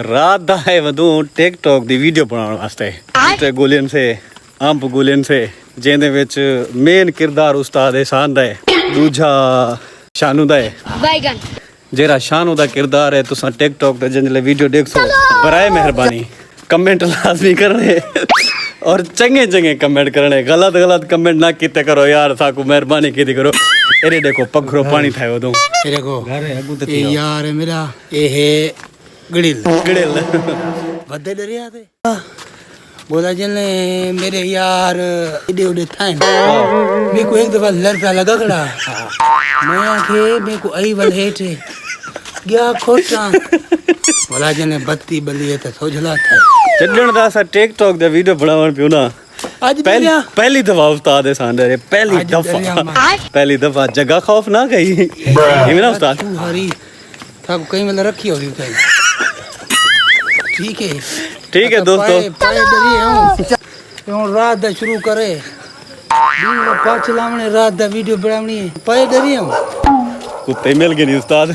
ਰਾਤ ਦਾ ਹੈ ਵਧੂ ਟਿਕਟੌਕ ਦੀ ਵੀਡੀਓ ਬਣਾਉਣ ਵਾਸਤੇ ਤੇ ਗੋਲੀਅਨ ਸੇ ਅੰਬ ਗੋਲੀਅਨ ਸੇ ਜਿਹਦੇ ਵਿੱਚ ਮੇਨ ਕਿਰਦਾਰ ਉਸਤਾਦ ehsan ਦਾ ਹੈ ਦੂਜਾ ਸ਼ਾਨੂ ਦਾ ਹੈ बैगन ਜਿਹੜਾ ਸ਼ਾਨੂ ਦਾ ਕਿਰਦਾਰ ਹੈ ਤੁਸੀਂ ਟਿਕਟੌਕ ਤੇ ਜਿੰਨੇ ਵੀਡੀਓ ਦੇਖੋ ਬਰਾਏ ਮਿਹਰਬਾਨੀ ਕਮੈਂਟ ਲਾਜ਼ਮੀ ਕਰਨੇ और चंगे चंगे कमेंट करने गलत गलत कमेंट ना किते करो यार साकू मेहरबानी की करो एरे देखो पखरो पानी था वो देखो ये यार है मेरा ये है गड़िल गिड़ेल बदे डरिया थे बोला जने मेरे यार इडे उडे था मेरे को एक दफा लड़ पे लगा खड़ा मैं आखे मेरे को आई वाल हेठ गया खोटा बोला जने बत्ती बली है तो सोझला था ਚੱਲਣ ਦਾ ਸਾ ਟਿਕਟੌਕ ਦਾ ਵੀਡੀਓ ਬਣਾਉਣ ਪਿਓ ਨਾ आज ਪਹਿਲੀ ਦਫਾ ਉਸਤਾਦ ehsan ਦੇ ਪਹਿਲੀ ਦਫਾ ਜਗ੍ਹਾ ਖੌਫ ਨਾ ਗਈ ਇਵੇਂ ਨਾ ਉਸਤਾਦ तू हरी सब कहीं मतलब रखी होगी कहीं ठीक है दोस्तों पाए डरिए हूं रात दा शुरू करे दिन का पाँच लावने रात दा वीडियो बनावनी है पाए डरिए हूं ਕੁੱਤੇ ਮਿਲ ਗਏ ਨਹੀਂ ਉਸਤਾਦ